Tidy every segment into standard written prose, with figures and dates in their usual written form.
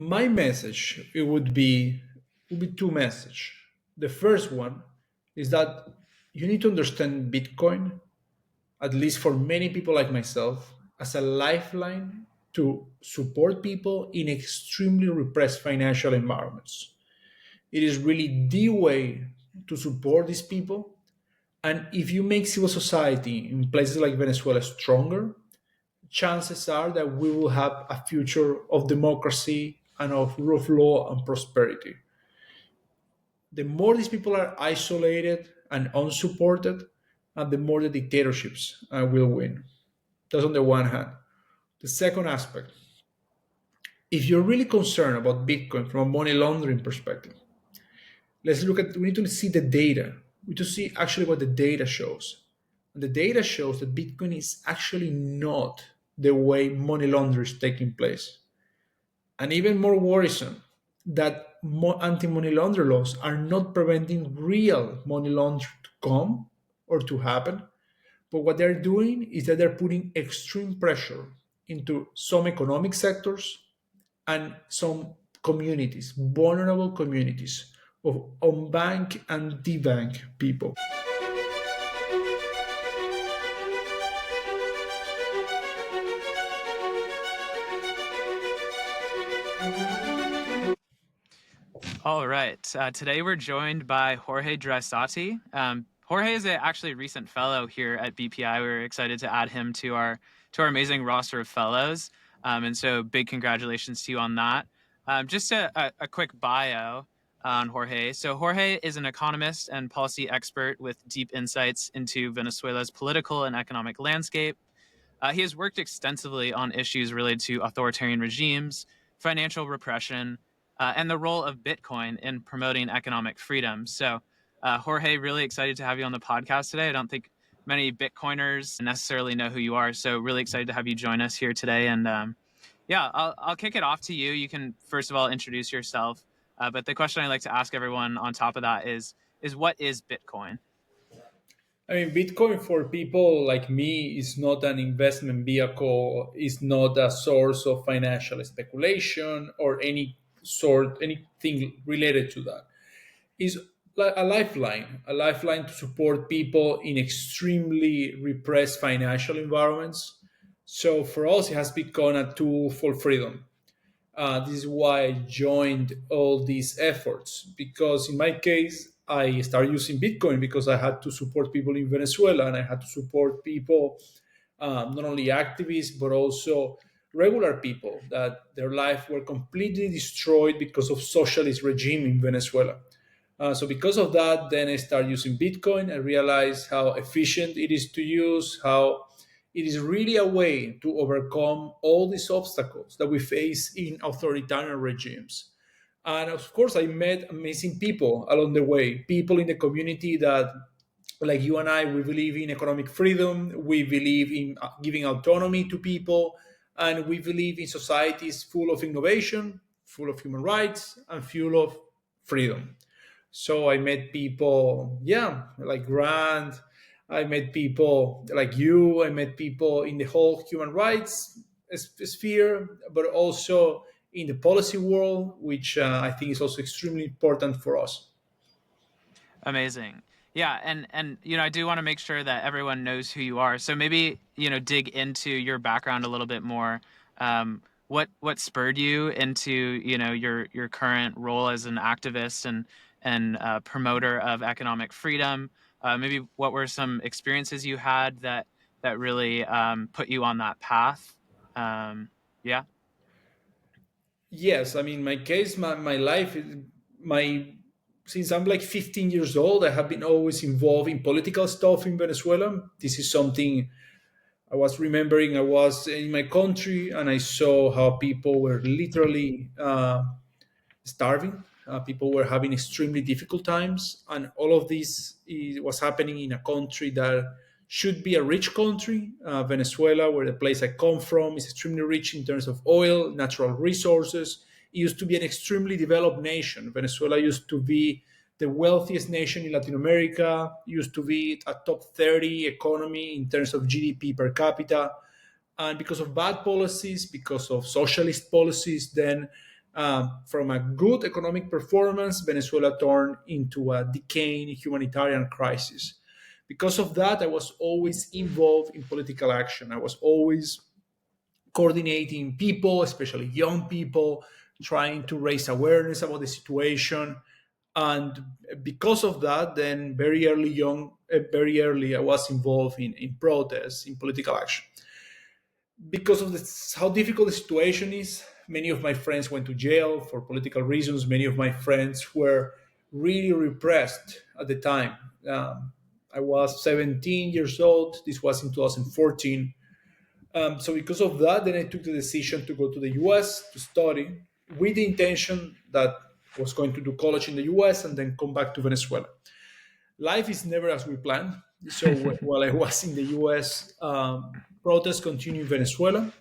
My message it would be two message. The first one is that you need to understand Bitcoin, at least for many people like myself, as a lifeline to support people in extremely repressed financial environments. It is really the way to support these people. And if you make civil society in places like Venezuela stronger, chances are that we will have a future of democracy and of rule of law and prosperity. The more these people are isolated and unsupported, and the more the dictatorships will win. That's on the one hand. The second aspect, if you're really concerned about Bitcoin from a money laundering perspective, we need to see the data. We need to see actually what the data shows. And the data shows that Bitcoin is actually not the way money laundering is taking place. And even more worrisome, that anti-money laundering laws are not preventing real money laundering to come or to happen. But what they're doing is that they're putting extreme pressure into some economic sectors and some communities, vulnerable communities of unbanked and debanked people. All right. Today we're joined by Jorge Jraissati. Jorge is actually a recent fellow here at BPI. We're excited to add him to our amazing roster of fellows. And so big congratulations to you on that. Just a quick bio on Jorge. So Jorge is an economist and policy expert with deep insights into Venezuela's political and economic landscape. He has worked extensively on issues related to authoritarian regimes, financial repression, and the role of Bitcoin in promoting economic freedom. So, Jorge, really excited to have you on the podcast today. I don't think many Bitcoiners necessarily know who you are, so really excited to have you join us here today. And yeah, I'll kick it off to you. You can first of all introduce yourself, but the question I like to ask everyone on top of that is what is Bitcoin? I mean, Bitcoin for people like me is not an investment vehicle, is not a source of financial speculation or anything related to that. Is like a lifeline to support people in extremely repressed financial environments. So for us, it has become a tool for freedom. This is why I joined all these efforts because in my case, I started using Bitcoin because I had to support people in Venezuela and I had to support people, not only activists, but also regular people that their life were completely destroyed because of socialist regime in Venezuela. So because of that, then I started using Bitcoin. I realized how efficient it is to use, how it is really a way to overcome all these obstacles that we face in authoritarian regimes. And of course, I met amazing people along the way, people in the community that, like you and I, we believe in economic freedom, we believe in giving autonomy to people, and we believe in societies full of innovation, full of human rights, and full of freedom. So I met people, yeah, like Grant. I met people like you. I met people in the whole human rights sphere, but also in the policy world, which I think is also extremely important for us. Amazing. Yeah, and I do want to make sure that everyone knows who you are. So maybe dig into your background a little bit more. What spurred you into your current role as an activist and promoter of economic freedom? Maybe what were some experiences you had that really put you on that path? Yeah. Yes, I mean, my case, my life, my since I'm like 15 years old, I have been always involved in political stuff in Venezuela. This is something I was remembering. I was in my country and I saw how people were literally starving. People were having extremely difficult times, and all of this was happening in a country that should be a rich country. Venezuela, where the place I come from, is extremely rich in terms of oil, natural resources. It used to be an extremely developed nation. Venezuela used to be the wealthiest nation in Latin America, used to be a top 30 economy in terms of GDP per capita. And because of bad policies, because of socialist policies, then From a good economic performance, Venezuela turned into a decaying humanitarian crisis. Because of that, I was always involved in political action. I was always coordinating people, especially young people, trying to raise awareness about the situation. And because of that, then very early, I was involved in protests, in political action. Because of this, how difficult the situation is, many of my friends went to jail for political reasons. Many of my friends were really repressed at the time. I was 17 years old. This was in 2014. So because of that, then I took the decision to go to the US to study with the intention that I was going to do college in the US and then come back to Venezuela. Life is never as we planned. So while I was in the US, protests continue in Venezuela.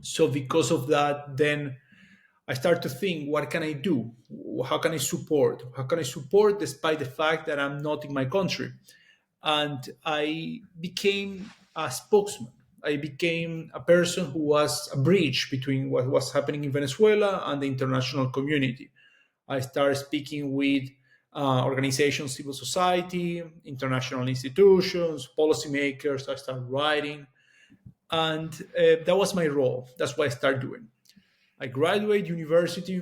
So because of that, then I start to think, what can I do? How can I support? How can I support despite the fact that I'm not in my country? And I became a spokesman. I became a person who was a bridge between what was happening in Venezuela and the international community. I started speaking with organizations, civil society, international institutions, policymakers. I started writing, and that was my role. That's what I started doing. I graduated university,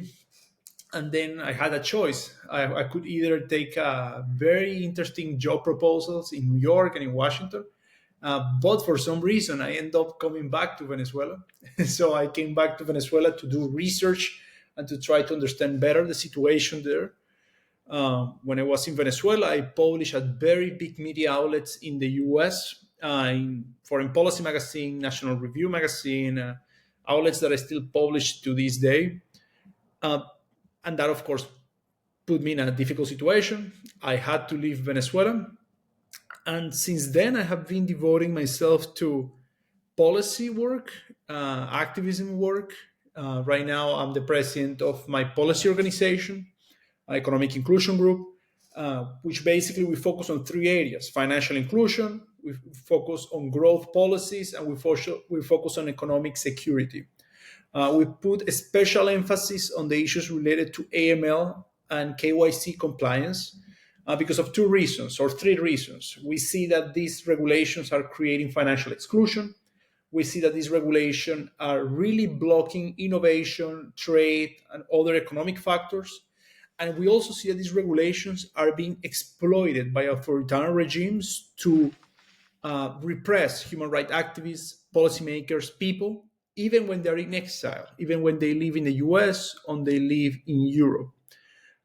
and then I had a choice. I could either take very interesting job proposals in New York and in Washington, but for some reason I ended up coming back to Venezuela. So I came back to Venezuela to do research and to try to understand better the situation there. When I was in Venezuela, I published at very big media outlets in the US, in Foreign Policy Magazine, National Review Magazine, outlets that I still publish to this day. Uh, and that, of course, put me in a difficult situation. I had to leave Venezuela. And since then, I have been devoting myself to policy work, activism work. Right now, I'm the president of my policy organization, Economic Inclusion Group, which basically we focus on three areas: financial inclusion, we focus on growth policies, and we focus on economic security. We put a special emphasis on the issues related to AML and KYC compliance because of two reasons or three reasons. We see that these regulations are creating financial exclusion. We see that these regulations are really blocking innovation, trade, and other economic factors. And we also see that these regulations are being exploited by authoritarian regimes to repress human rights activists, policymakers, people, even when they're in exile, even when they live in the US or they live in Europe.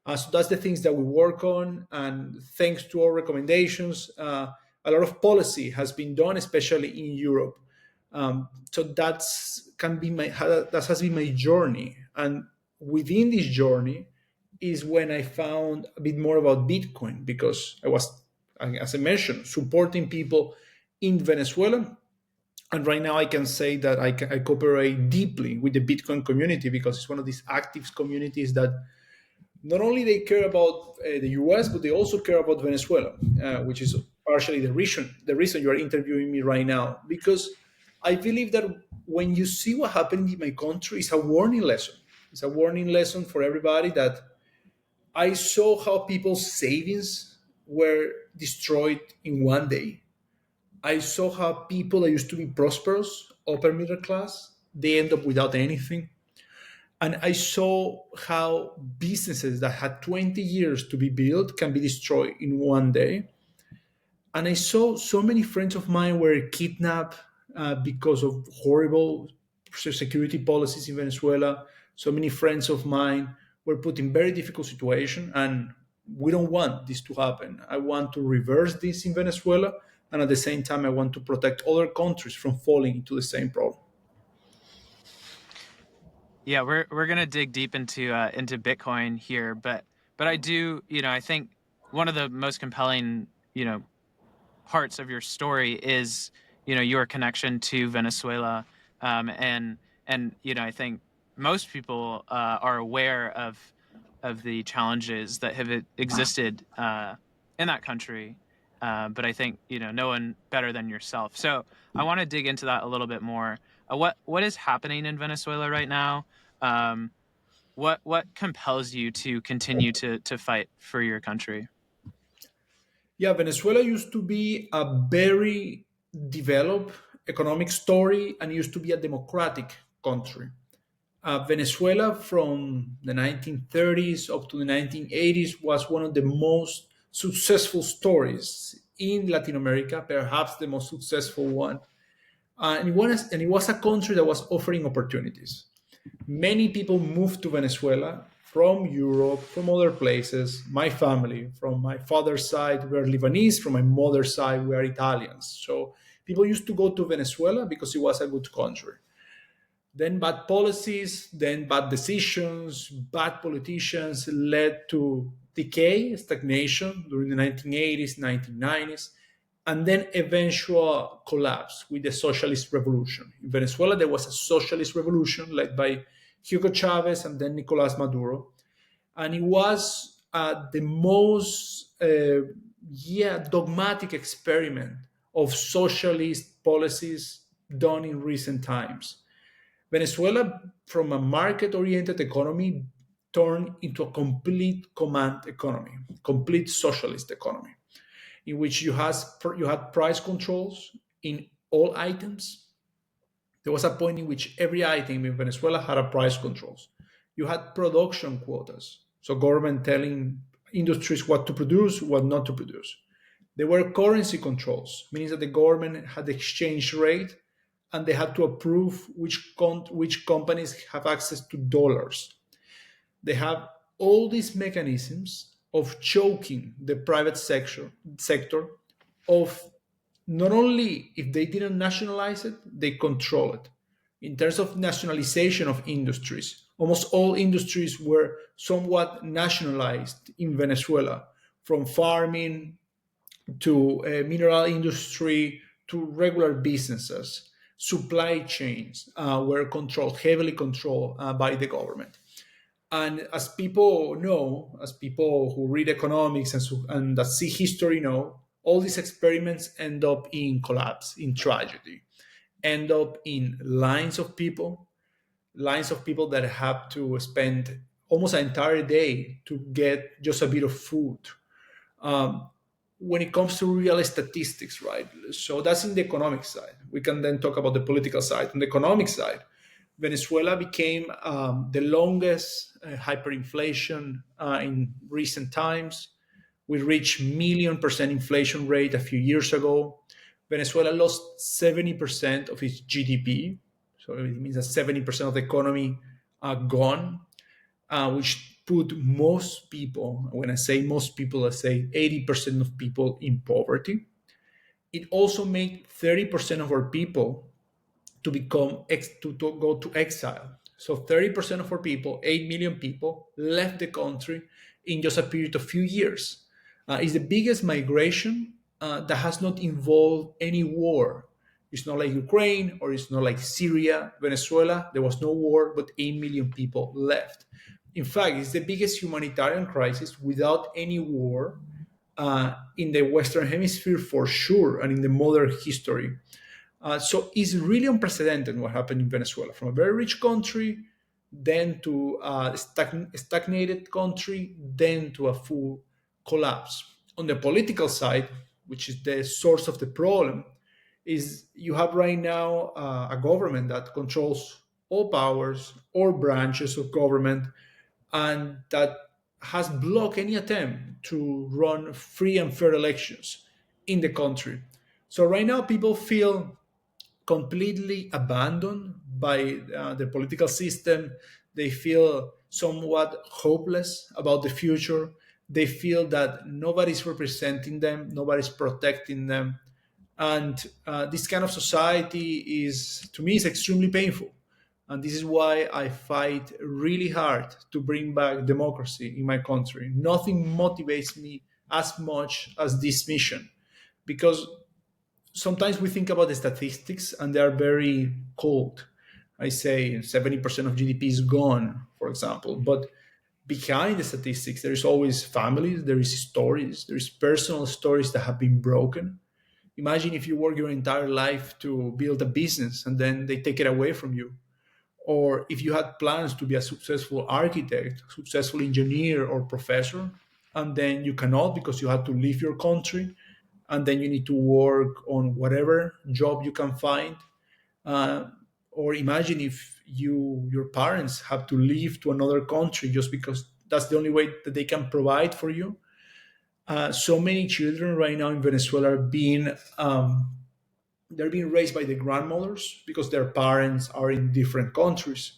So that's the things that we work on. And thanks to our recommendations, a lot of policy has been done, especially in Europe. So that has been my journey. And within this journey is when I found a bit more about Bitcoin, because I was, as I mentioned, supporting people in Venezuela. And right now I can say that I cooperate deeply with the Bitcoin community, because it's one of these active communities that not only they care about the US, but they also care about Venezuela, which is partially the reason you are interviewing me right now. Because I believe that when you see what happened in my country, it's a warning lesson. It's a warning lesson for everybody that I saw how people's savings were destroyed in one day. I saw how people that used to be prosperous, upper middle class, they end up without anything. And I saw how businesses that had 20 years to be built can be destroyed in one day. And I saw so many friends of mine were kidnapped because of horrible security policies in Venezuela. So many friends of mine were put in very difficult situation, and we don't want this to happen. I want to reverse this in Venezuela, and at the same time, I want to protect other countries from falling into the same problem. Yeah, we're gonna dig deep into Bitcoin here, but I do, I think one of the most compelling, parts of your story is, your connection to Venezuela, and I think most people are aware of the challenges that have existed in that country, but I think no one better than yourself. So I want to dig into that a little bit more. What is happening in Venezuela right now? Um, what compels you to continue to fight for your country? Yeah, Venezuela used to be a very developed economic story and used to be a democratic country. Venezuela from the 1930s up to the 1980s was one of the most successful stories in Latin America, perhaps the most successful one. And it was a country that was offering opportunities. Many people moved to Venezuela from Europe, from other places. My family, from my father's side, we are Lebanese. From my mother's side, we are Italians. So people used to go to Venezuela because it was a good country. Then bad policies, then bad decisions, bad politicians led to decay, stagnation during the 1980s, 1990s, and then eventual collapse with the socialist revolution. In Venezuela, there was a socialist revolution led by Hugo Chavez and then Nicolas Maduro. And it was the most dogmatic experiment of socialist policies done in recent times. Venezuela, from a market oriented economy, turned into a complete command economy, complete socialist economy, in which you had price controls in all items. There was a point in which every item in Venezuela had a price controls. You had production quotas, so government telling industries what to produce, what not to produce. There were currency controls, meaning that the government had the exchange rate and they had to approve which companies have access to dollars. They have all these mechanisms of choking the private sector of not only if they didn't nationalize it, they control it. In terms of nationalization of industries, almost all industries were somewhat nationalized in Venezuela, from farming to mineral industry to regular businesses. Supply chains were controlled, heavily controlled by the government. And as people know, as people who read economics and that see history know, all these experiments end up in collapse, in tragedy, end up in lines of people that have to spend almost an entire day to get just a bit of food. Um, when it comes to real statistics, right? So that's in the economic side. We can then talk about the political side. On the economic side, Venezuela became the longest hyperinflation in recent times. We reached million% inflation rate a few years ago. Venezuela lost 70% of its GDP. So it means that 70% of the economy are gone, which put most people, when I say most people, I say 80% of people in poverty. It also made 30% of our people to to go to exile. So 30% of our people, 8 million people, left the country in just a period of few years. It's the biggest migration that has not involved any war. It's not like Ukraine or it's not like Syria, Venezuela. There was no war, but 8 million people left. In fact, it's the biggest humanitarian crisis without any war in the Western Hemisphere for sure, and in the modern history. So it's really unprecedented what happened in Venezuela, from a very rich country, then to a stagnated country, then to a full collapse. On the political side, which is the source of the problem, is you have right now a government that controls all powers, all branches of government, and that has blocked any attempt to run free and fair elections in the country. So right now, people feel completely abandoned by the political system. They feel somewhat hopeless about the future. They feel that nobody's representing them, nobody's protecting them. And this kind of society is, to me, is extremely painful. And this is why I fight really hard to bring back democracy in my country. Nothing motivates me as much as this mission, because sometimes we think about the statistics and they are very cold. I say 70% of GDP is gone, for example. But behind the statistics, there is always families, there is stories, there is personal stories that have been broken. Imagine if you work your entire life to build a business and then they take it away from you. or if you had plans to be a successful architect, successful engineer, or professor, and then you cannot because you had to leave your country, and then you need to work on whatever job you can find. uh, or imagine if your parents have to leave to another country just because that's the only way that they can provide for you. So many children right now in Venezuela are being they're being raised by the grandmothers because their parents are in different countries.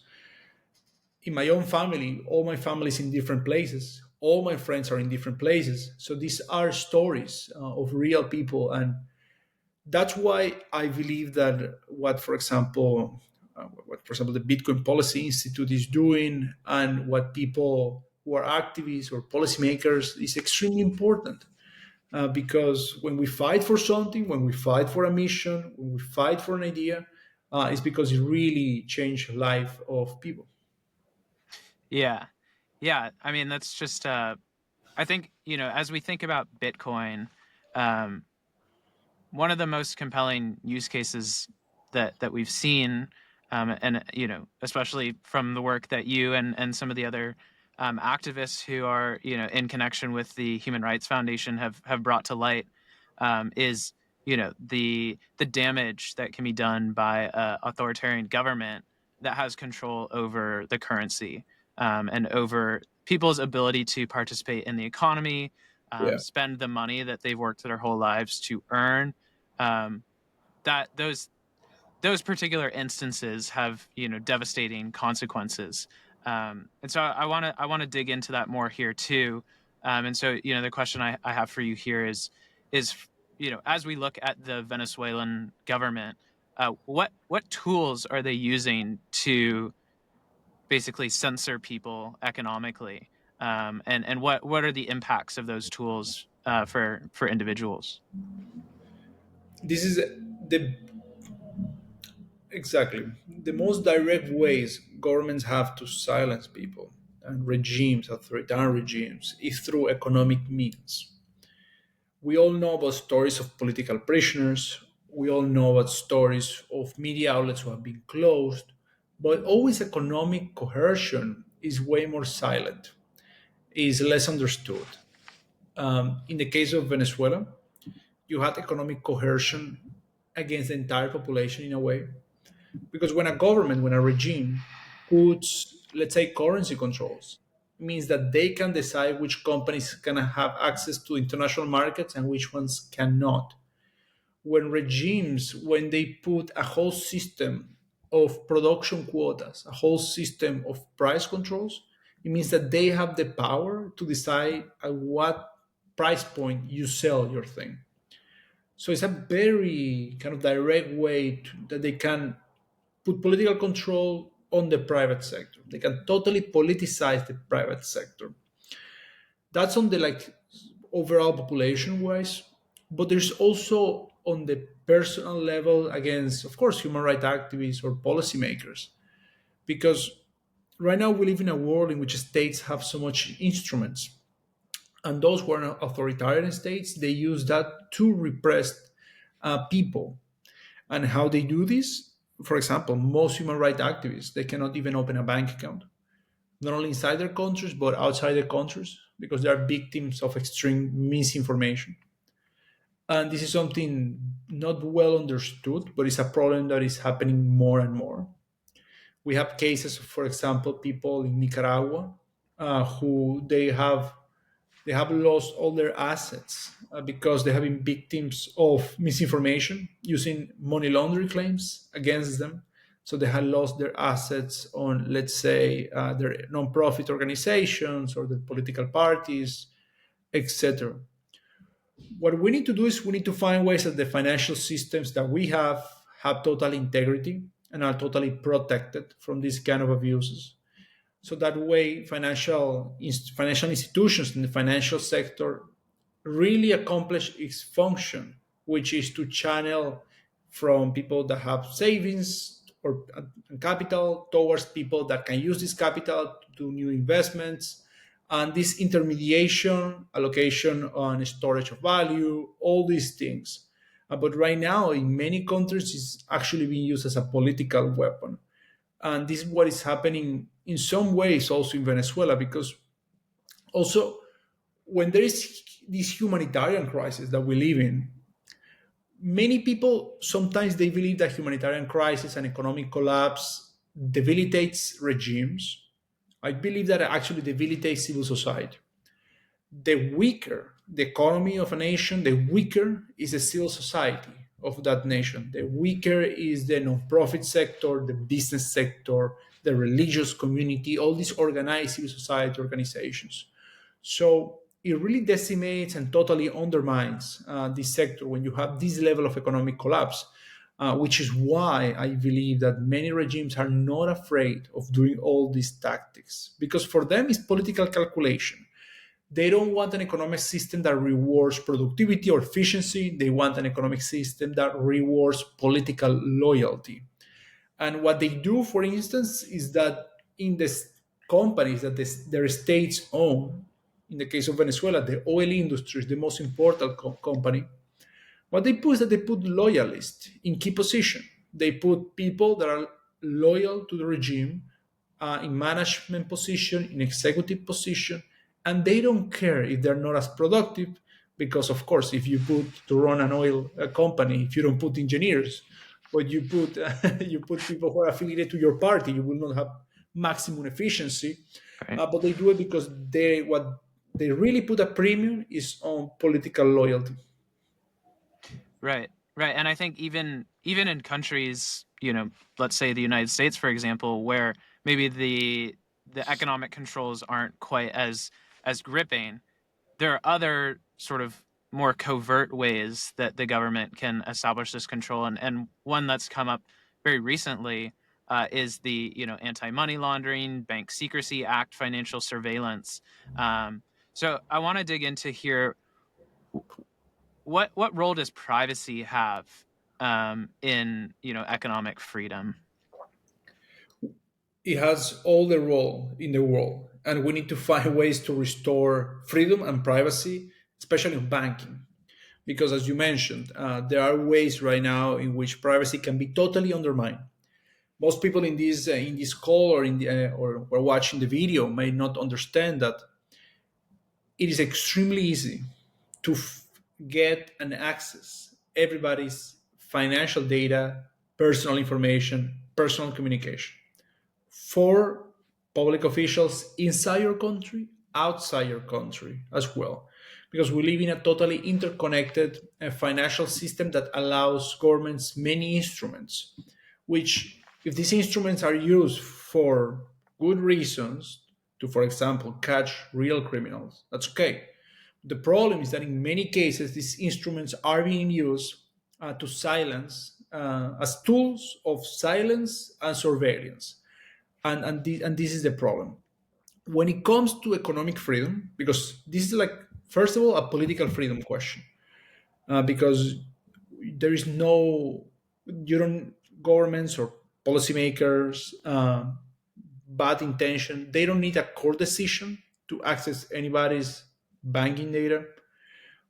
In my own family, all my family is in different places. All my friends are in different places. So these are stories of real people, and that's why I believe that what, for example, the Bitcoin Policy Institute is doing, and what people who are activists or policymakers is extremely important. Because when we fight for something, when we fight for a mission, when we fight for an idea, it's because it really changed the life of people. Yeah. Yeah. I mean, that's just, I think, as we think about Bitcoin, um, one of the most compelling use cases that we've seen, and especially from the work that you and some of the other activists who are in connection with the Human Rights Foundation have brought to light, is the damage that can be done by a authoritarian government that has control over the currency, and over people's ability to participate in the economy, Yeah. spend the money that they've worked their whole lives to earn. um, that those particular instances have devastating consequences. And so I want to dig into that more here too. And so the question I have for you here is as we look at the Venezuelan government, what tools are they using to basically censor people economically, and what are the impacts of those tools for individuals? This is the exactly the most direct ways governments have to silence people and regimes, authoritarian regimes, is through economic means. We all know about stories of political prisoners. We all know about stories of media outlets who have been closed. But always economic coercion is way more silent, is less understood. In the case of Venezuela, you had economic coercion against the entire population in a way. Because when a government, when a regime puts, let's say, currency controls, it means that they can decide which companies can have access to international markets and which ones cannot. When they put a whole system of production quotas, a whole system of price controls, it means that they have the power to decide at what price point you sell your thing. So it's a very kind of direct way that they can put political control on the private sector. They can totally politicize the private sector. That's on the like overall population wise, but there's also on the personal level against, of course, human rights activists or policymakers, because right now we live in a world in which states have so much instruments, and those who are authoritarian states they use that to repress people. And how they do this, for example, most human rights activists they cannot even open a bank account, not only inside their countries but outside their countries, because they are victims of extreme misinformation. And this is something not well understood, but it's a problem that is happening more and more. We have cases, for example, people in Nicaragua who they have lost all their assets because they have been victims of misinformation using money laundering claims against them. So they had lost their assets on, let's say, their non-profit organizations or the political parties, etc. What we need to do is we need to find ways that the financial systems that we have total integrity and are totally protected from these kind of abuses. So that way, financial institutions in the financial sector really accomplish its function, which is to channel from people that have savings or capital towards people that can use this capital to do new investments. And this intermediation, allocation on storage of value, all these things. But right now, in many countries, it's actually being used as a political weapon. And this is what is happening in some ways also in Venezuela, because also when there is this humanitarian crisis that we live in, many people sometimes they believe that humanitarian crisis and economic collapse debilitates regimes. I believe that actually debilitates civil society. The weaker the economy of a nation, the weaker is the civil society of that nation. The weaker is the non-profit sector, the business sector, the religious community, all these organized civil society organizations. So it really decimates and totally undermines this sector when you have this level of economic collapse, which is why I believe that many regimes are not afraid of doing all these tactics, because for them it's political calculation. They don't want an economic system that rewards productivity or efficiency. They want an economic system that rewards political loyalty. And what they do, for instance, is that in the companies that their states own, in the case of Venezuela, the oil industry is the most important company. What they put is that they put loyalists in key position. They put people that are loyal to the regime in management position, in executive position, and they don't care if they're not as productive, because of course, if you put to run an oil company, if you don't put engineers, but you put you put people who are affiliated to your party, you will not have maximum efficiency. Right. But they do it because what they really put a premium is on political loyalty. Right. Right. And I think even in countries, let's say the United States, for example, where maybe the economic controls aren't quite as gripping, there are other sort of more covert ways that the government can establish this control, and one that's come up very recently is the anti-money laundering, Bank Secrecy Act, financial surveillance. So I want to dig into here. What role does privacy have in economic freedom? It has all the role in the world, and we need to find ways to restore freedom and privacy, especially in banking. Because, as you mentioned, there are ways right now in which privacy can be totally undermined. Most people in this call or or watching the video may not understand that it is extremely easy to get and access everybody's financial data, personal information, personal communication for public officials inside your country, outside your country as well. Because we live in a totally interconnected financial system that allows governments many instruments, which, if these instruments are used for good reasons, to, for example, catch real criminals, that's okay. The problem is that in many cases, these instruments are being used to silence, as tools of silence and surveillance. And this is the problem when it comes to economic freedom, because this is like, first of all, a political freedom question, because there is no, you don't, governments or policymakers, bad intention, they don't need a court decision to access anybody's banking data.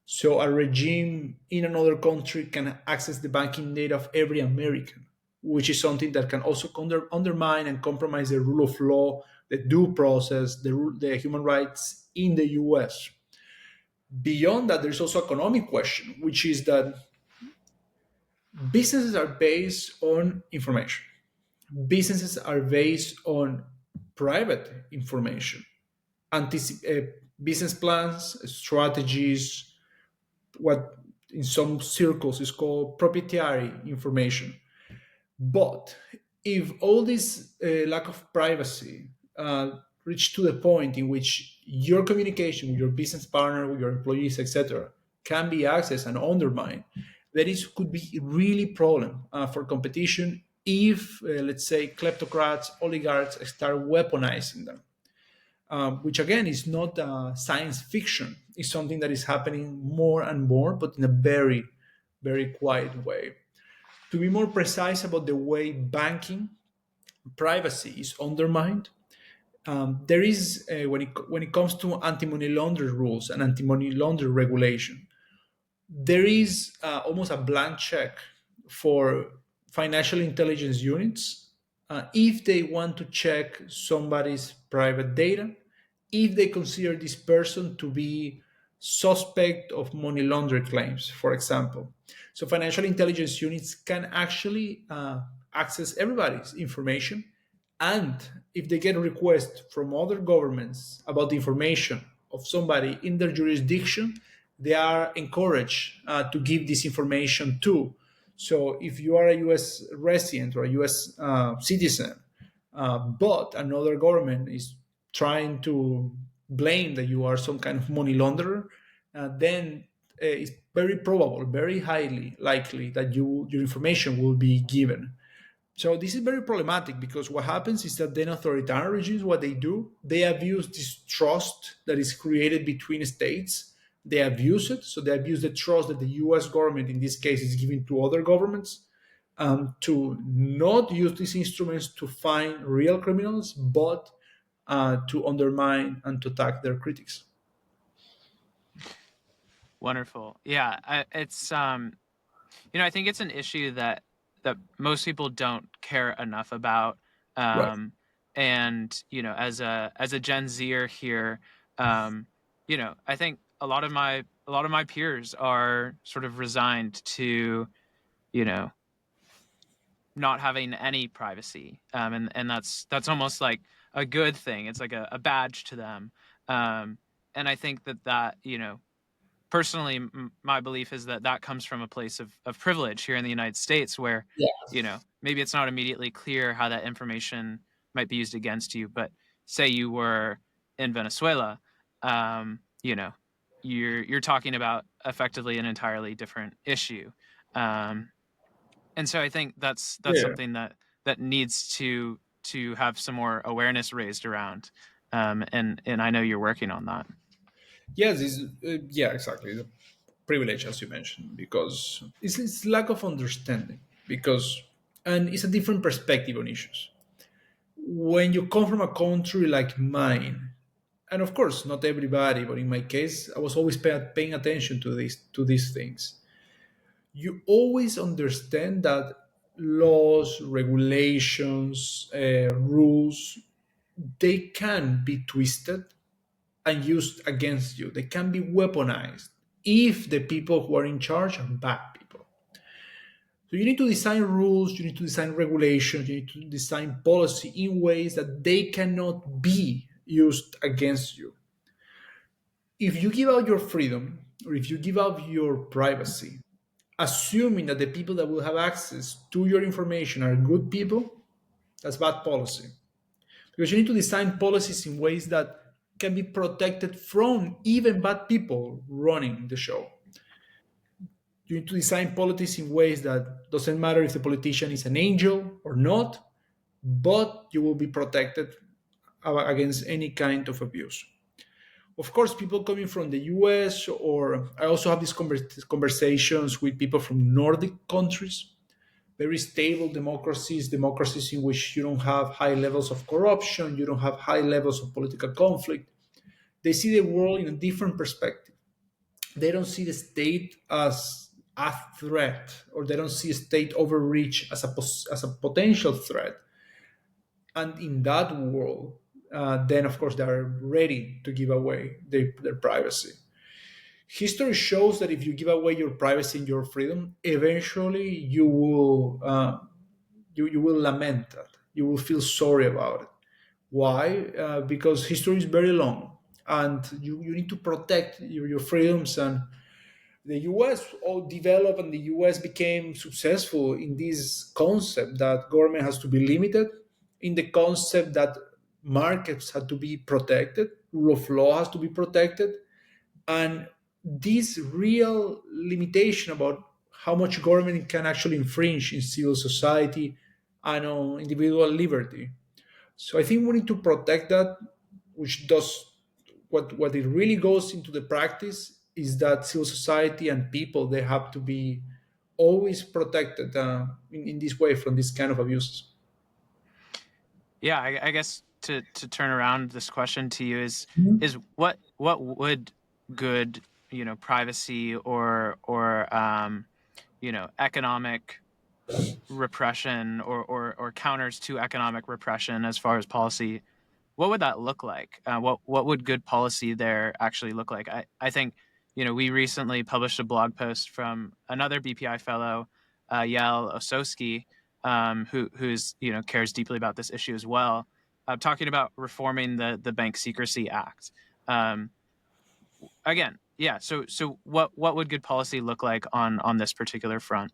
So a regime in another country can access the banking data of every American, which is something that can also undermine and compromise the rule of law, the due process, the human rights in the US. Beyond that, there's also economic question, which is that businesses are based on information. Businesses are based on private information, business plans, strategies, what in some circles is called proprietary information. But if all this lack of privacy reach to the point in which your communication with your business partner, with your employees, etc., can be accessed and undermined, then it could be really problem for competition if, let's say, kleptocrats, oligarchs start weaponizing them, which again is not science fiction. It's something that is happening more and more, but in a very, very quiet way. To be more precise about the way banking privacy is undermined, there is when it comes to anti-money laundering rules and anti-money laundering regulation, there is almost a blank check for financial intelligence units if they want to check somebody's private data, if they consider this person to be suspect of money laundering claims, for example. So financial intelligence units can actually access everybody's information, and if they get requests from other governments about the information of somebody in their jurisdiction, they are encouraged to give this information too. So if you are a US resident or a US citizen, but another government is trying to blame that you are some kind of money launderer, then it's very probable, very highly likely that your information will be given. So this is very problematic because what happens is that then authoritarian regimes, what they do, they abuse this trust that is created between states. They abuse it. So they abuse the trust that the US government, in this case, is giving to other governments, to not use these instruments to find real criminals, but to undermine and to attack their critics. Wonderful. Yeah, it's I think it's an issue that most people don't care enough about. Right. And as a Gen Zer here, I think a lot of my peers are sort of resigned to you know not having any privacy, and that's almost like a good thing. It's like a badge to them, and I think that personally, my belief is that comes from a place of privilege here in the United States, where Yeah. maybe it's not immediately clear how that information might be used against you, but say you were in Venezuela, um, you know, you're talking about effectively an entirely different issue, and so I think that's Yeah. something that needs to have some more awareness raised around, and I know you're working on that. Yes. Yeah. Exactly. The privilege, as you mentioned, because it's lack of understanding. Because and it's a different perspective on issues. When you come from a country like mine, and of course not everybody, but in my case, I was always paying attention to these things. You always understand that laws, regulations, rules, they can be twisted and used against you. They can be weaponized if the people who are in charge are bad people. So you need to design rules, you need to design regulations, you need to design policy in ways that they cannot be used against you. If you give out your freedom or if you give out your privacy, assuming that the people that will have access to your information are good people, that's bad policy. Because you need to design policies in ways that can be protected from even bad people running the show. You need to design policies in ways that doesn't matter if the politician is an angel or not, but you will be protected against any kind of abuse. Of course, people coming from the US, or I also have these conversations with people from Nordic countries, very stable democracies, democracies in which you don't have high levels of corruption, you don't have high levels of political conflict. They see the world in a different perspective. They don't see the state as a threat, or they don't see state overreach as as a potential threat. And in that world, then of course they are ready to give away their privacy. History shows that if you give away your privacy and your freedom, eventually you will lament that. You will feel sorry about it. Why? Because history is very long, and you need to protect your freedoms. And the US all developed, and the US became successful in this concept that government has to be limited, in the concept that markets had to be protected, rule of law has to be protected, and this real limitation about how much government can actually infringe in civil society and on individual liberty. So I think we need to protect that, which does what it really goes into the practice is that civil society and people, they have to be always protected in this way from this kind of abuses. Yeah, I guess to turn around this question to you Mhm. is what would good privacy or economic repression or counters to economic repression as far as policy, what would that look like? What would good policy there actually look like? I think, we recently published a blog post from another BPI fellow, Yael Osowski, who's cares deeply about this issue as well, talking about reforming the Bank Secrecy Act. Um, Again, yeah. So what would good policy look like on this particular front?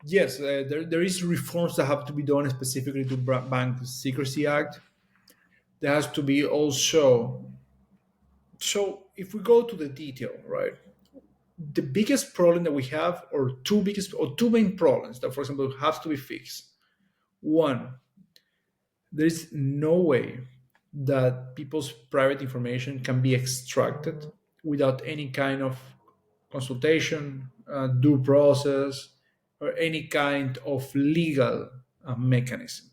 Yes, there is reforms that have to be done specifically to Bank Secrecy Act. There has to be also. So if we go to the detail, right, the biggest problem that we have, or two main problems that, for example, have to be fixed. One, there is no way that people's private information can be extracted without any kind of consultation, due process, or any kind of legal mechanism.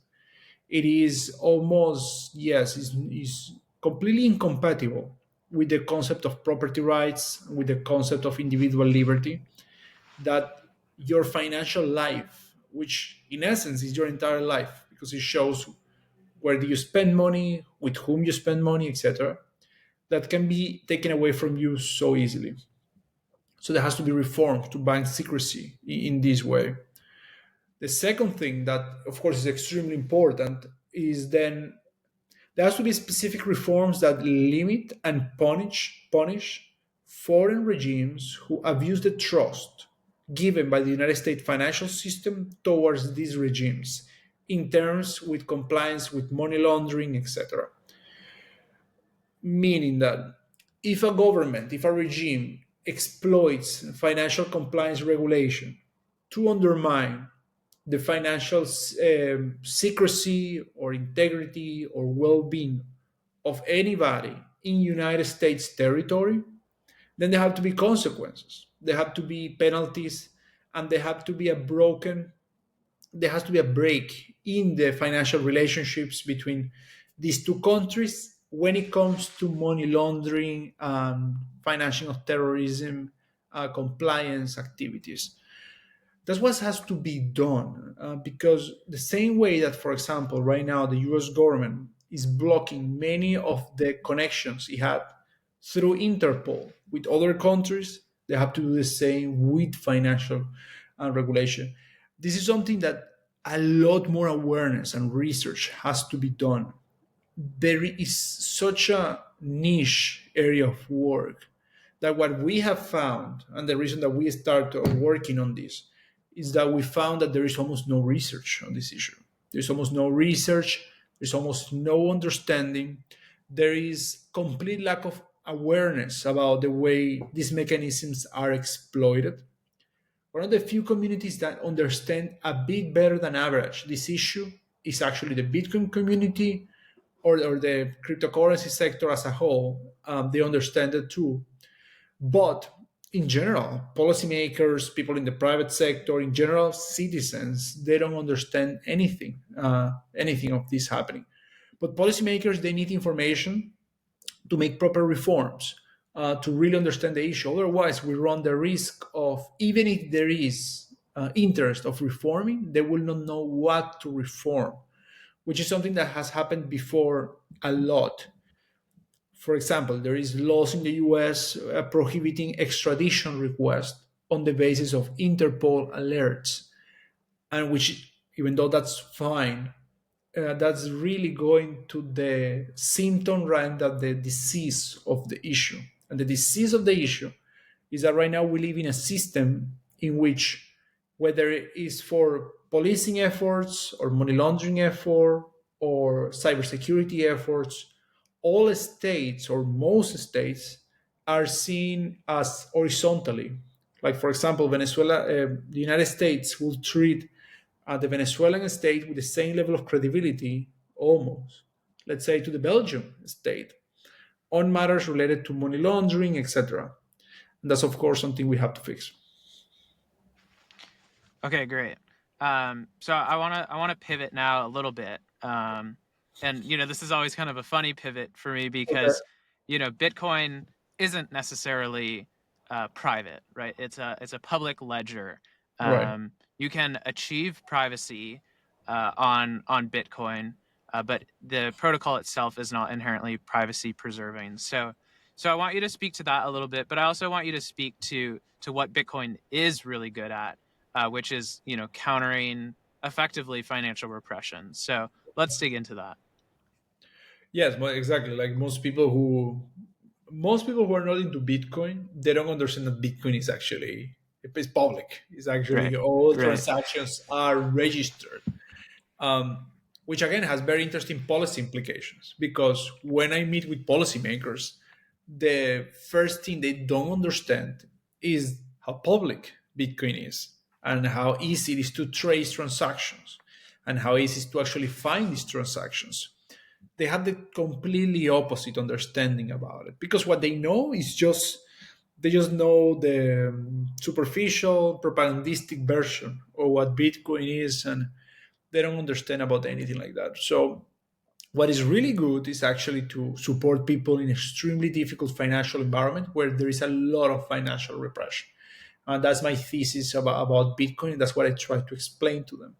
It is almost, yes, is completely incompatible with the concept of property rights, with the concept of individual liberty, that your financial life, which in essence is your entire life, because it shows where do you spend money, with whom you spend money, etc., that can be taken away from you so easily. So there has to be reform to bank secrecy in this way. The second thing that, of course, is extremely important is then there has to be specific reforms that limit and punish foreign regimes who abuse the trust given by the United States financial system towards these regimes in terms with compliance with money laundering, etc. Meaning that if a regime exploits financial compliance regulation to undermine the financial secrecy or integrity or well-being of anybody in United States territory, then there have to be consequences. There have to be penalties, and there has to be a break in the financial relationships between these two countries when it comes to money laundering and financing of terrorism, compliance activities. That's what has to be done, because the same way that, for example, right now the US government is blocking many of the connections it had through Interpol with other countries, they have to do the same with financial regulation. This is something that a lot more awareness and research has to be done. There is such a niche area of work that what we have found, and the reason that we started working on this, is that we found that there is almost no research on this issue. There's almost no research, there's almost no understanding, there is complete lack of awareness about the way these mechanisms are exploited. One of the few communities that understand a bit better than average this issue is actually the Bitcoin community, or the cryptocurrency sector as a whole. They understand it too. But in general, policymakers, people in the private sector, in general, citizens, they don't understand anything of this happening. But policymakers, they need information to make proper reforms, to really understand the issue. Otherwise, we run the risk of, even if there is interest of reforming, they will not know what to reform, which is something that has happened before a lot. For example, there is laws in the US prohibiting extradition requests on the basis of Interpol alerts, and which, even though that's fine, that's really going to the symptom rather than the disease of the issue. And the disease of the issue is that right now we live in a system in which, whether it is for policing efforts or money laundering effort or cybersecurity efforts, all states or most states are seen as horizontally. Like, for example, Venezuela, the United States will treat the Venezuelan state with the same level of credibility, almost, let's say, to the Belgian state on matters related to money laundering, etc. And that's, of course, something we have to fix. Okay, great. So I wanna pivot now a little bit. And this is always kind of a funny pivot for me Okay. because Bitcoin isn't necessarily private, right? It's a public ledger. Right. You can achieve privacy on Bitcoin, but the protocol itself is not inherently privacy preserving. So I want you to speak to that a little bit, but I also want you to speak to what Bitcoin is really good at, which is countering effectively financial repression. So let's dig into that. Yes, exactly. Like most people who are not into Bitcoin, they don't understand that Bitcoin is actually it's public. It's actually Right. all Right. transactions are registered, which again has very interesting policy implications. Because when I meet with policymakers, the first thing they don't understand is how public Bitcoin is and how easy it is to trace transactions and how easy it is to actually find these transactions. They have the completely opposite understanding about it because what they know is just they just know the superficial propagandistic version of what Bitcoin is, and they don't understand about anything like that. So what is really good is actually to support people in extremely difficult financial environment where there is a lot of financial repression. And that's my thesis about Bitcoin. That's what I try to explain to them.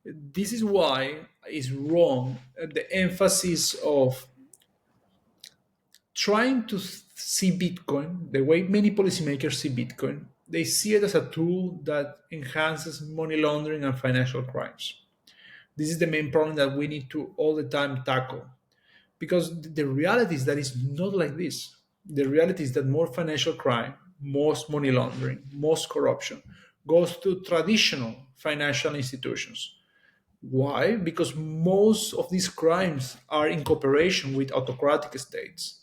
This is why it's wrong the emphasis of trying to see Bitcoin, the way many policymakers see Bitcoin, they see it as a tool that enhances money laundering and financial crimes. This is the main problem that we need to all the time tackle. Because the reality is that it's not like this. The reality is that more financial crime, most money laundering, most corruption goes to traditional financial institutions. Why? Because most of these crimes are in cooperation with autocratic states.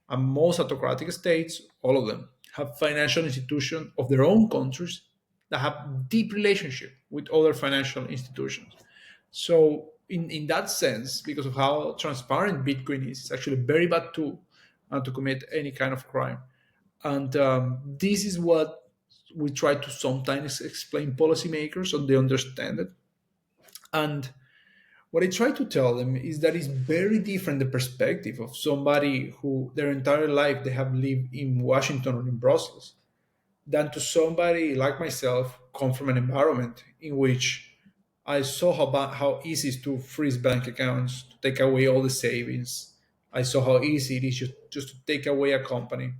And most autocratic states, all of them, have financial institutions of their own countries that have deep relationship with other financial institutions. So in that sense, because of how transparent Bitcoin is, it's actually a very bad tool to commit any kind of crime. And this is what we try to sometimes explain policymakers so they understand it. And what I try to tell them is that it's very different the perspective of somebody who their entire life they have lived in Washington or in Brussels than to somebody like myself come from an environment in which I saw how easy it is to freeze bank accounts, to take away all the savings. I saw how easy it is just to take away a company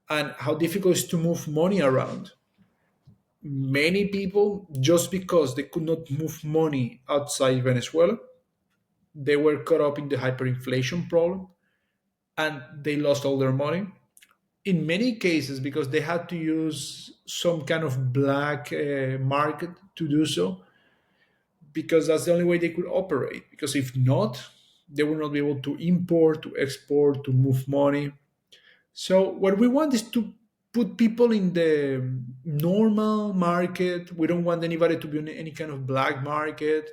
and how difficult it is to move money around. Many people, just because they could not move money outside Venezuela, they were caught up in the hyperinflation problem and they lost all their money. In many cases, because they had to use some kind of black market to do so, because that's the only way they could operate. Because if not, they will not be able to import, to export, to move money. So, what we want is to put people in the normal market. We don't want anybody to be on any kind of black market.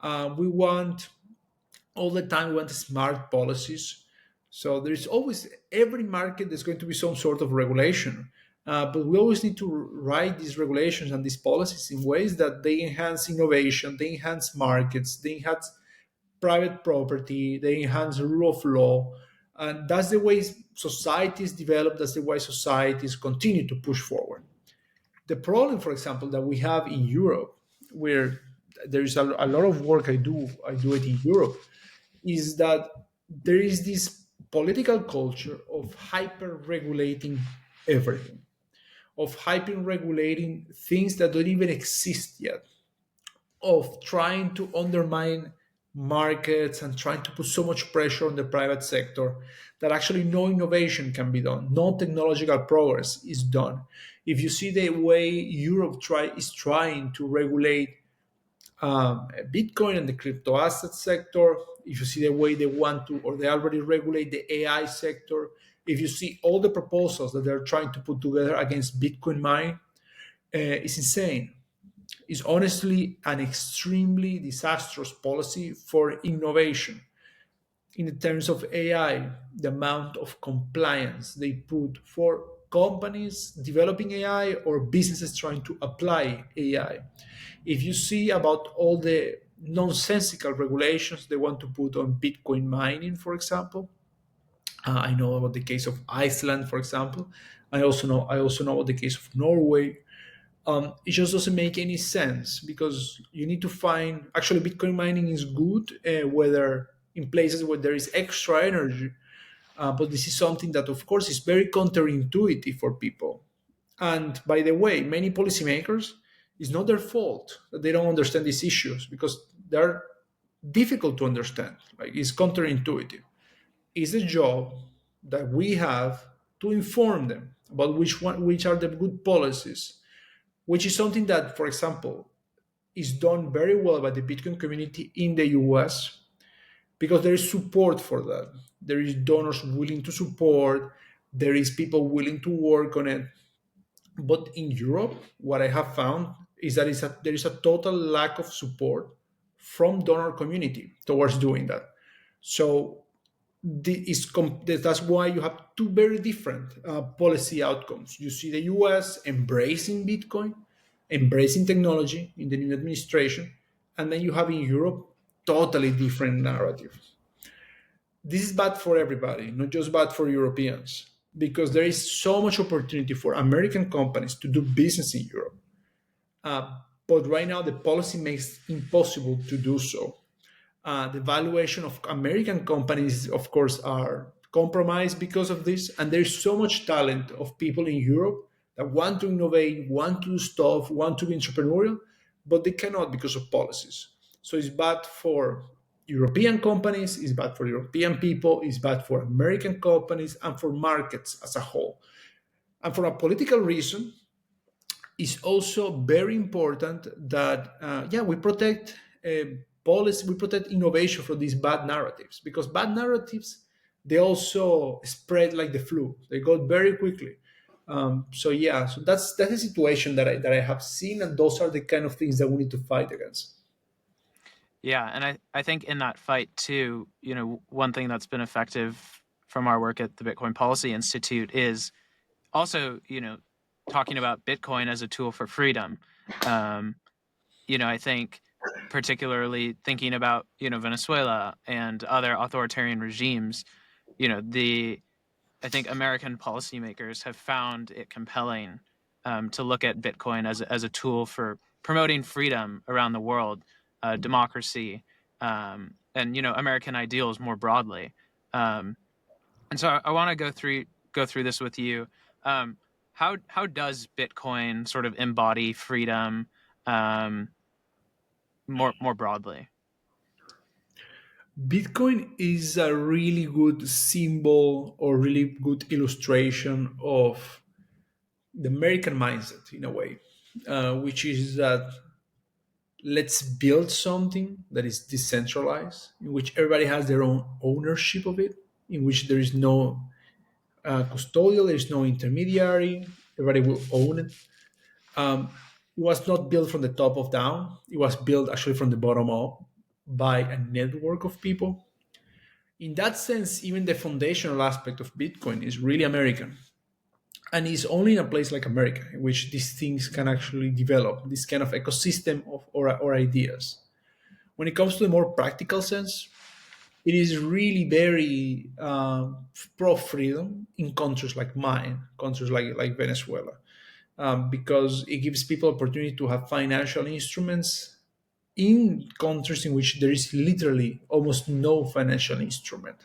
We want all the time we want smart policies. So there's always every market there's going to be some sort of regulation, but we always need to write these regulations and these policies in ways that they enhance innovation, they enhance markets, they enhance private property, they enhance the rule of law, and that's the way societies develop. That's the way societies continue to push forward. The problem, for example, that we have in Europe, where there is a lot of work I do it in Europe, is that there is this political culture of hyper regulating everything, of hyper regulating things that don't even exist yet, of trying to undermine markets and trying to put so much pressure on the private sector that actually no innovation can be done, no technological progress is done. If you see the way Europe is trying to regulate Bitcoin and the crypto asset sector, if you see the way they want to, or they already regulate the AI sector, if you see all the proposals that they're trying to put together against Bitcoin mining, it's insane. It's honestly an extremely disastrous policy for innovation. In the terms of AI, the amount of compliance they put for companies developing AI or businesses trying to apply AI. If you see about all the nonsensical regulations they want to put on Bitcoin mining, for example, I know about the case of Iceland, for example. I also know about the case of Norway. It just doesn't make any sense because you need to find actually Bitcoin mining is good whether in places where there is extra energy, but this is something that of course is very counterintuitive for people. And by the way, many policymakers, it's not their fault that they don't understand these issues because they're difficult to understand. Like it's counterintuitive. It's a job that we have to inform them about which are the good policies, which is something that, for example, is done very well by the Bitcoin community in the US because there is support for that. There is donors willing to support. There is people willing to work on it. But in Europe, what I have found is that there is a total lack of support from donor community towards doing that. So that's why you have two very different policy outcomes. You see the US embracing Bitcoin, embracing technology in the new administration, and then you have in Europe totally different narratives. This is bad for everybody, not just bad for Europeans, because there is so much opportunity for American companies to do business in Europe. But right now, the policy makes it impossible to do so. The valuation of American companies, of course, are compromised because of this. And there's so much talent of people in Europe that want to innovate, want to do stuff, want to be entrepreneurial, but they cannot because of policies. So it's bad for European companies, it's bad for European people, it's bad for American companies, and for markets as a whole. And for a political reason, it's also very important that we protect policy, we protect innovation from these bad narratives because bad narratives they also spread like the flu. They go very quickly. So that's the situation that I have seen, and those are the kind of things that we need to fight against. Yeah, and I think in that fight too, one thing that's been effective from our work at the Bitcoin Policy Institute is also, talking about Bitcoin as a tool for freedom. Um, I think particularly thinking about, Venezuela and other authoritarian regimes, the I think American policymakers have found it compelling to look at Bitcoin as a tool for promoting freedom around the world, democracy, and American ideals more broadly. Um, and so I want to go through this with you. Um, how does Bitcoin sort of embody freedom um, more broadly? Bitcoin is a really good symbol or really good illustration of the American mindset in a way, which is that let's build something that is decentralized, in which everybody has their own ownership of it, in which there is no custodial, there is no intermediary, everybody will own it. It was not built from the top of down, it was built actually from the bottom up by a network of people. In that sense, even the foundational aspect of Bitcoin is really American. And it's only in a place like America in which these things can actually develop, this kind of ecosystem or ideas. When it comes to the more practical sense, it is really very pro freedom in countries like mine, countries like Venezuela, because it gives people opportunity to have financial instruments in countries in which there is literally almost no financial instrument.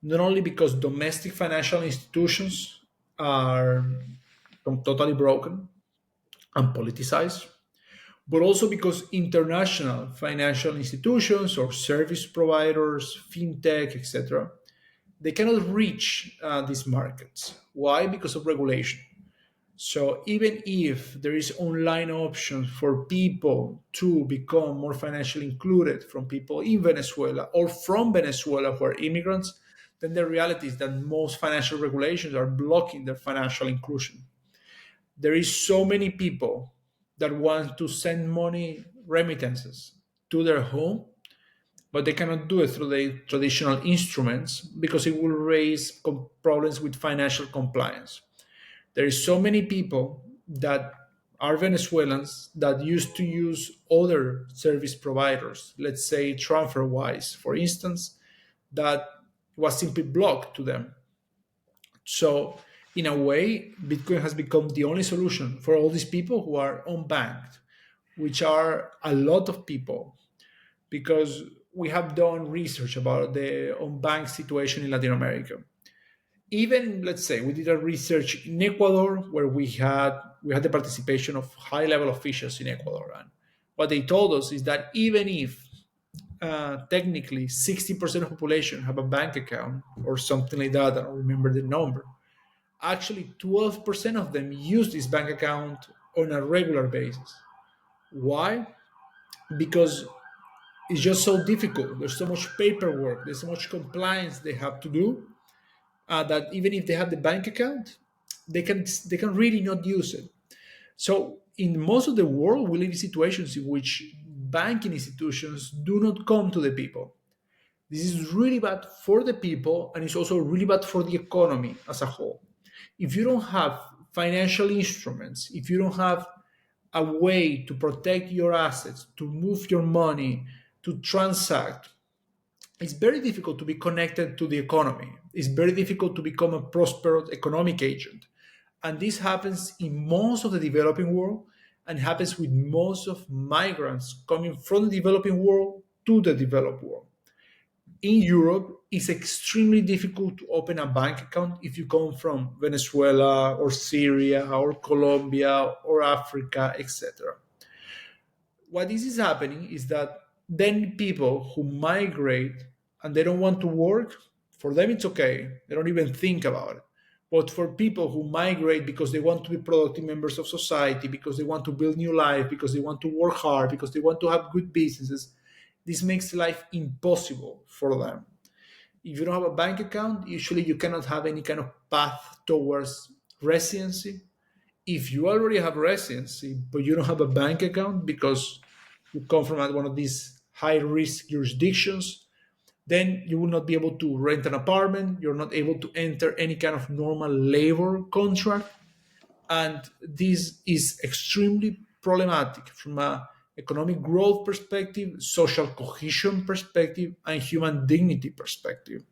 Not only because domestic financial institutions are totally broken and politicized, but also because international financial institutions or service providers, fintech, etc., they cannot reach these markets. Why? Because of regulation. So even if there is online options for people to become more financially included from people in Venezuela or from Venezuela who are immigrants, then the reality is that most financial regulations are blocking their financial inclusion. There is so many people that want to send money remittances to their home, but they cannot do it through the traditional instruments because it will raise problems with financial compliance. There is so many people that are Venezuelans that used to use other service providers, let's say TransferWise, for instance, that was simply blocked to them. So In a way, Bitcoin has become the only solution for all these people who are unbanked, which are a lot of people, because we have done research about the unbanked situation in Latin America. Even, let's say, we did a research in Ecuador where we had the participation of high level officials in Ecuador, and what they told us is that even if technically 60% of the population have a bank account or something like that, I don't remember the number, actually 12% of them use this bank account on a regular basis. Why? Because it's just so difficult. There's so much paperwork, there's so much compliance they have to do, that even if they have the bank account, they can really not use it. So in most of the world, we live in situations in which banking institutions do not come to the people. This is really bad for the people, and it's also really bad for the economy as a whole. If you don't have financial instruments, if you don't have a way to protect your assets, to move your money, to transact, it's very difficult to be connected to the economy. It's very difficult to become a prosperous economic agent. And this happens in most of the developing world and happens with most of migrants coming from the developing world to the developed world. In Europe, it's extremely difficult to open a bank account if you come from Venezuela or Syria or Colombia or Africa, etc. What this is happening is that then people who migrate and they don't want to work, for them it's okay. They don't even think about it. But for people who migrate because they want to be productive members of society, because they want to build new life, because they want to work hard, because they want to have good businesses, this makes life impossible for them. If you don't have a bank account, usually you cannot have any kind of path towards residency. If you already have residency, but you don't have a bank account because you come from one of these high risk jurisdictions, then you will not be able to rent an apartment. You're not able to enter any kind of normal labor contract. And this is extremely problematic from a economic growth perspective, social cohesion perspective, and human dignity perspective.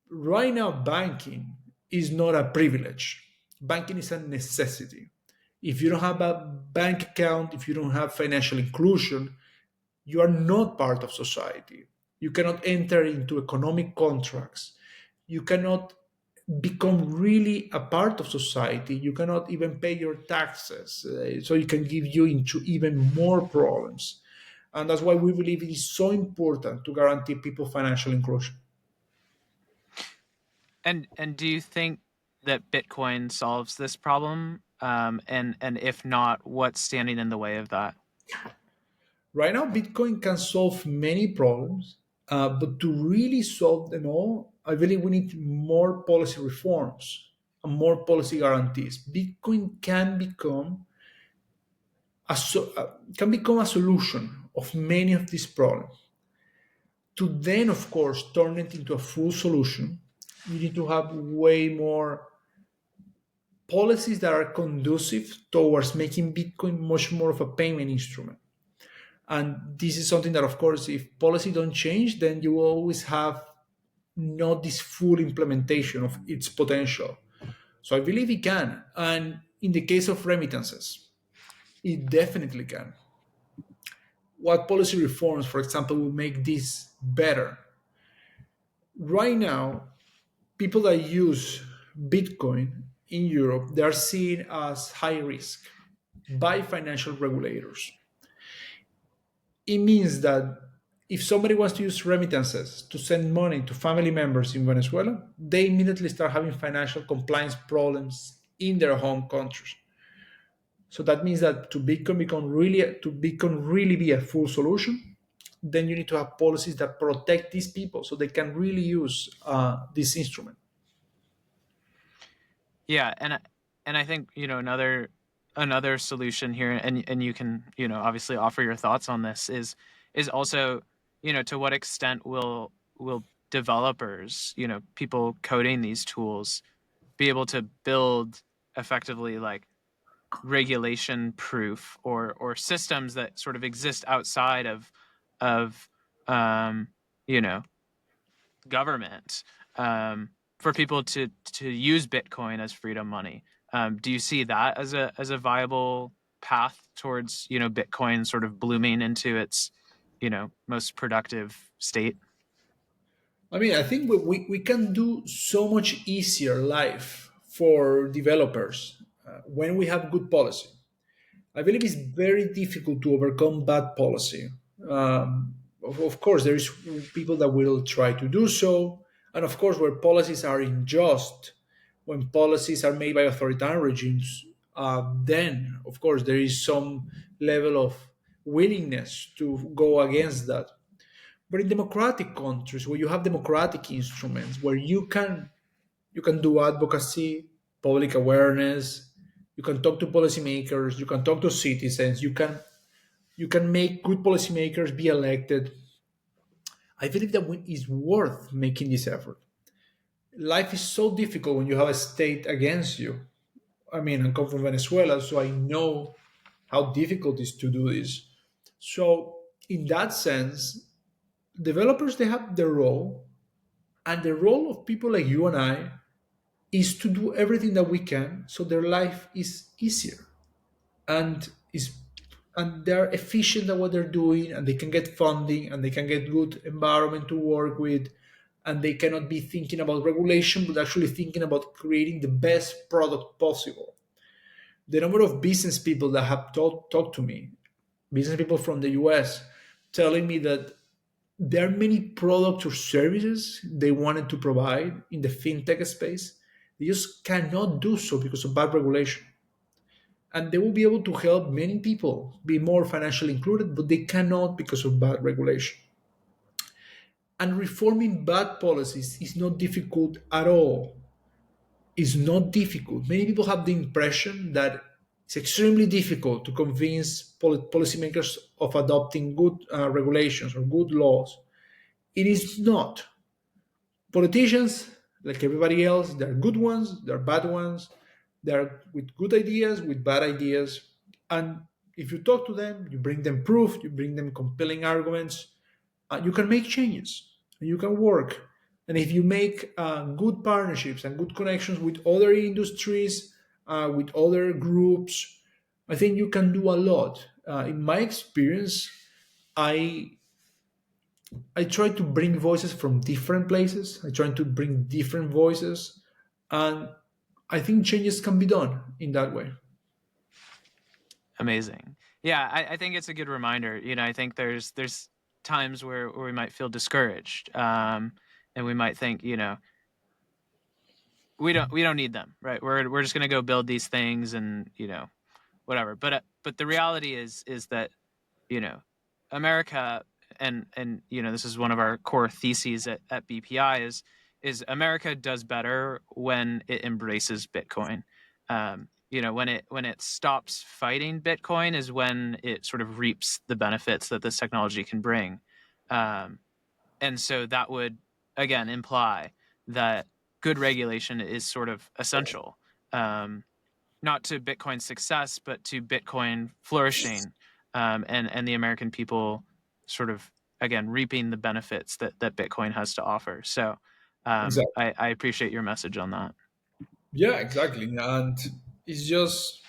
Right now, banking is not a privilege. Banking is a necessity. If you don't have a bank account, if you don't have financial inclusion, you are not part of society. You cannot enter into economic contracts. You cannot become really a part of society. You cannot even pay your taxes. So it can give you into even more problems. And that's why we believe it is so important to guarantee people financial inclusion. And do you think that Bitcoin solves this problem? And if not, what's standing in the way of that? Right now, Bitcoin can solve many problems, but to really solve them all, I believe we need more policy reforms and more policy guarantees. Bitcoin can become a solution of many of these problems. To then, of course, turn it into a full solution, you need to have way more policies that are conducive towards making Bitcoin much more of a payment instrument. And this is something that, of course, if policy don't change, then you will always have not this full implementation of its potential. So I believe it can. And in the case of remittances, it definitely can. What policy reforms, for example, will make this better? Right now, people that use Bitcoin in Europe, they are seen as high risk by financial regulators. It means that if somebody wants to use remittances to send money to family members in Venezuela, they immediately start having financial compliance problems in their home countries. So that means that to Bitcoin really be a full solution, then you need to have policies that protect these people so they can really use this instrument. Yeah, and I think another solution here, and you can obviously offer your thoughts on this is also to what extent will developers, people coding these tools, be able to build effectively like regulation proof or systems that sort of exist outside of um, you know government, for people to use Bitcoin as freedom money. Do you see that as a viable path towards Bitcoin sort of blooming into its most productive state? I mean, I think we can do so much easier life for developers when we have good policy. I believe it's very difficult to overcome bad policy. Of course, there is people that will try to do so, and of course, where policies are unjust, when policies are made by authoritarian regimes, then of course there is some level of willingness to go against that. But in democratic countries, where you have democratic instruments, where you can do advocacy, public awareness, you can talk to policymakers, you can talk to citizens, you can make good policymakers be elected. I believe that it's worth making this effort. Life is so difficult when you have a state against you. I mean, I come from Venezuela, so I know how difficult it is to do this. So, in that sense, developers they have their role, and the role of people like you and I is to do everything that we can so their life is easier and is and they're efficient at what they're doing, and they can get funding, and they can get good environment to work with, and they cannot be thinking about regulation but actually thinking about creating the best product possible. The number of business people that have talked to me, business people from the US, telling me that there are many products or services they wanted to provide in the fintech space. They just cannot do so because of bad regulation. And they will be able to help many people be more financially included, but they cannot because of bad regulation. And reforming bad policies is not difficult at all. It's not difficult. Many people have the impression that it's extremely difficult to convince policymakers of adopting good regulations or good laws. It is not. Politicians, like everybody else, there are good ones, there are bad ones, there are with good ideas, with bad ideas. And if you talk to them, you bring them proof, you bring them compelling arguments, you can make changes, and you can work. And if you make good partnerships and good connections with other industries, with other groups, I think you can do a lot. In my experience, I I try to bring voices from different places. I try to bring different voices, and I think changes can be done in that way. Amazing. Yeah, I think it's a good reminder. I think there's times where we might feel discouraged, and we might think, we don't need them, right? We're just gonna go build these things, and whatever. But the reality is that you know America, and this is one of our core theses at BPI, is America does better when it embraces Bitcoin. When it stops fighting Bitcoin is when it sort of reaps the benefits that this technology can bring. Um, and so that would again imply that good regulation is sort of essential, um, not to Bitcoin's success, but to Bitcoin flourishing, and the American people sort of again reaping the benefits that Bitcoin has to offer. So Exactly. I appreciate your message on that. Yeah, exactly. And it's just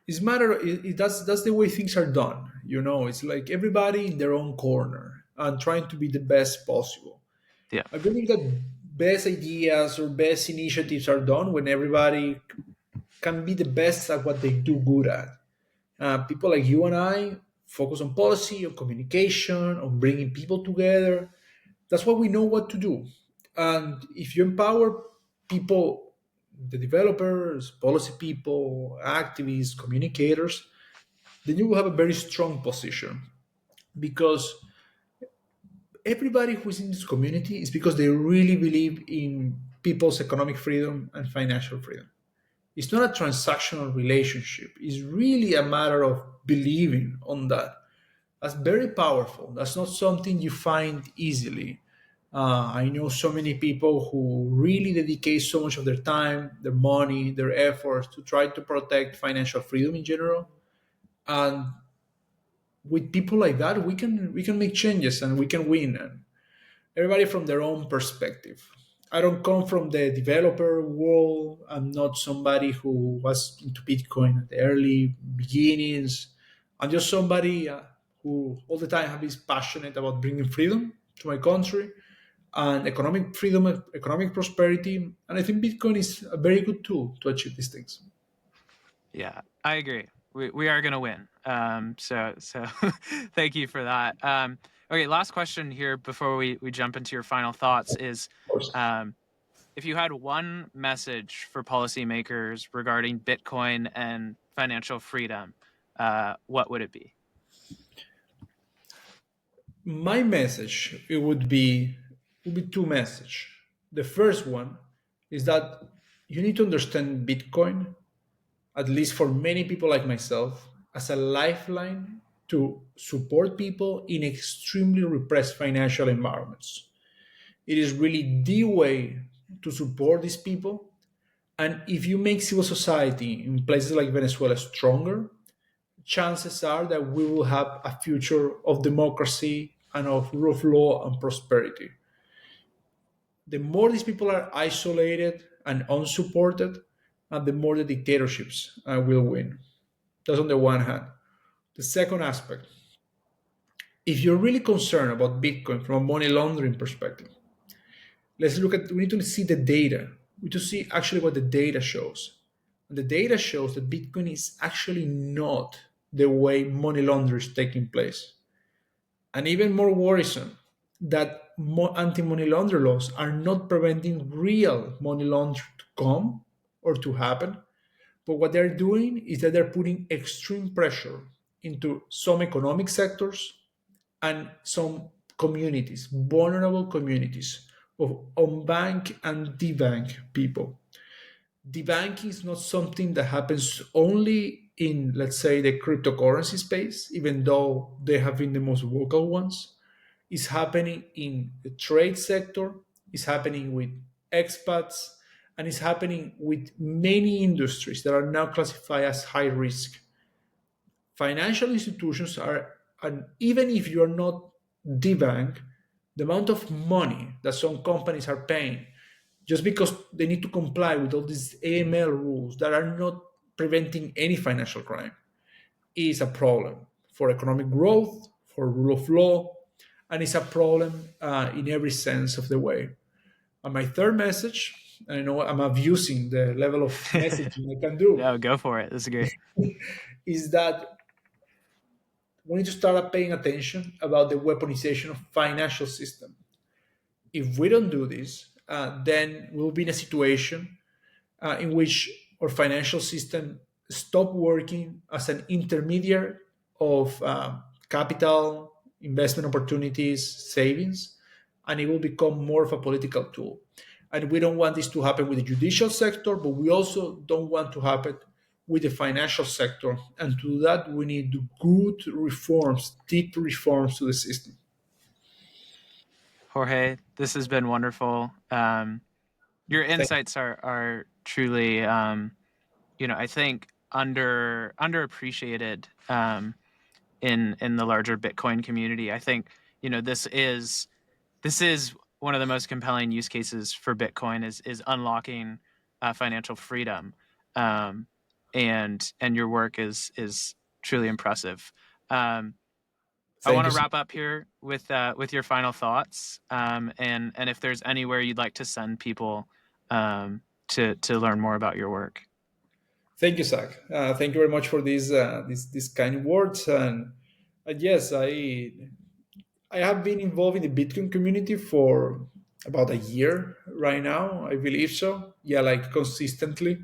it's matter. That's the way things are done. It's like everybody in their own corner and trying to be the best possible. Yeah. I believe that best ideas or best initiatives are done when everybody can be the best at what they do good at. People like you and I focus on policy, on communication, on bringing people together. That's what we know what to do. And if you empower people, the developers, policy people, activists, communicators, then you will have a very strong position, because everybody who's in this community is because they really believe in people's economic freedom and financial freedom. It's not a transactional relationship. It's really a matter of believing on that. That's very powerful. That's not something you find easily. I know so many people who really dedicate so much of their time, their money, their efforts to try to protect financial freedom in general. And with people like that, we can make changes and we can win. And everybody from their own perspective. I don't come from the developer world. I'm not somebody who was into Bitcoin at the early beginnings. I'm just somebody who all the time have been passionate about bringing freedom to my country and economic freedom, economic prosperity. And I think Bitcoin is a very good tool to achieve these things. Yeah, I agree. We are going to win. So thank you for that. Okay, last question here before we jump into your final thoughts is, Of course. um, if you had one message for policymakers regarding Bitcoin and financial freedom, what would it be? My message it would be two message. The first one is that you need to understand Bitcoin, at least for many people like myself, as a lifeline to support people in extremely repressed financial environments. It is really the way to support these people. And if you make civil society in places like Venezuela stronger, chances are that we will have a future of democracy and of rule of law and prosperity. The more these people are isolated and unsupported, and the more the dictatorships will win. That's on the one hand. The second aspect, if you're really concerned about Bitcoin from a money laundering perspective, we need to see the data. We need to see actually what the data shows. And the data shows that Bitcoin is actually not the way money laundering is taking place. And even more worrisome, that anti-money laundering laws are not preventing real money laundering to come or to happen, but what they're doing is that they're putting extreme pressure into some economic sectors and some communities, vulnerable communities of unbanked and debanked people. Debanking is not something that happens only in, let's say, the cryptocurrency space, even though they have been the most vocal ones. It's happening in the trade sector, it's happening with expats, and it's happening with many industries that are now classified as high risk. Financial institutions are, and even if you're not the bank, the amount of money that some companies are paying just because they need to comply with all these AML rules that are not preventing any financial crime is a problem for economic growth, for rule of law, and it's a problem in every sense of the way. And my third message, and I know I'm abusing the level of messaging I can do, No, go for it. This is great. is that we need to start paying attention about the weaponization of financial system. If we don't do this, then we'll be in a situation in which our financial system stop working as an intermediary of capital, investment opportunities, savings, and it will become more of a political tool. And we don't want this to happen with the judicial sector, but we also don't want to happen with the financial sector. And to that, we need good reforms, deep reforms to the system. Jorge, this has been wonderful. Your Thank insights are truly, I think underappreciated in the larger Bitcoin community. I think this is one of the most compelling use cases for Bitcoin is unlocking financial freedom, um, and your work is truly impressive. Um, I thank want to you. wrap up here with your final thoughts, and if there's anywhere you'd like to send people to learn more about your work. Thank you, Zach. Thank you very much for these kind words. And yes, I have been involved in the Bitcoin community for about a year right now. I believe so. Yeah, like consistently.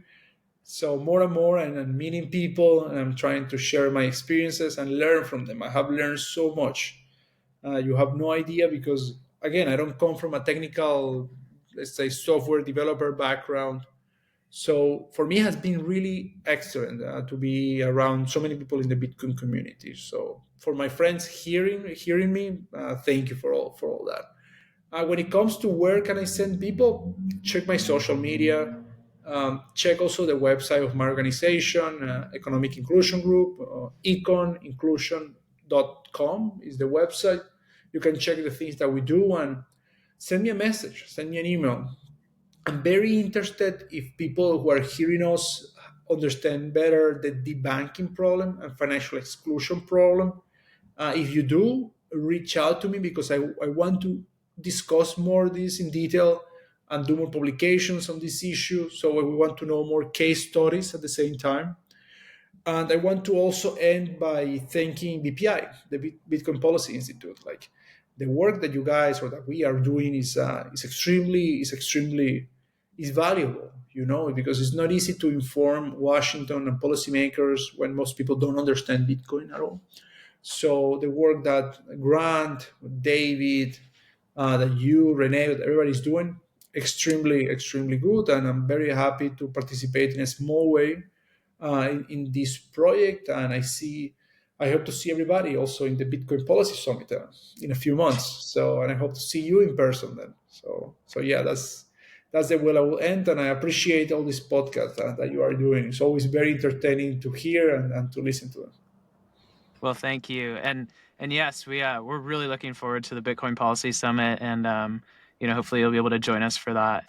So more and more, and I'm meeting people, and I'm trying to share my experiences and learn from them. I have learned so much. You have no idea because again, I don't come from a technical, let's say, software developer background. So for me, it has been really excellent to be around so many people in the Bitcoin community. So for my friends hearing me, thank you for all that. When it comes to where can I send people, check my social media. Check also the website of my organization, Economic Inclusion Group, econinclusion.com is the website. You can check the things that we do and send me a message, send me an email. I'm very interested if people who are hearing us understand better the debanking problem and financial exclusion problem. If you do, reach out to me because I want to discuss more this in detail and do more publications on this issue. So we want to know more case studies at the same time. And I want to also end by thanking BPI, the Bitcoin Policy Institute. Like the work that you guys or that we are doing is valuable. Because it's not easy to inform Washington and policymakers when most people don't understand Bitcoin at all. So the work that Grant, David, that you, Rene, that everybody's doing, extremely good, and I'm very happy to participate in a small way in this project. And I hope to see everybody also in the Bitcoin Policy Summit in a few months. So, and I hope to see you in person then. So yeah, that's the way I will end. And I appreciate all these podcasts that you are doing. It's always very entertaining to hear and to listen to them. Well, thank you. And yes, we're really looking forward to the Bitcoin Policy Summit, and hopefully you'll be able to join us for that.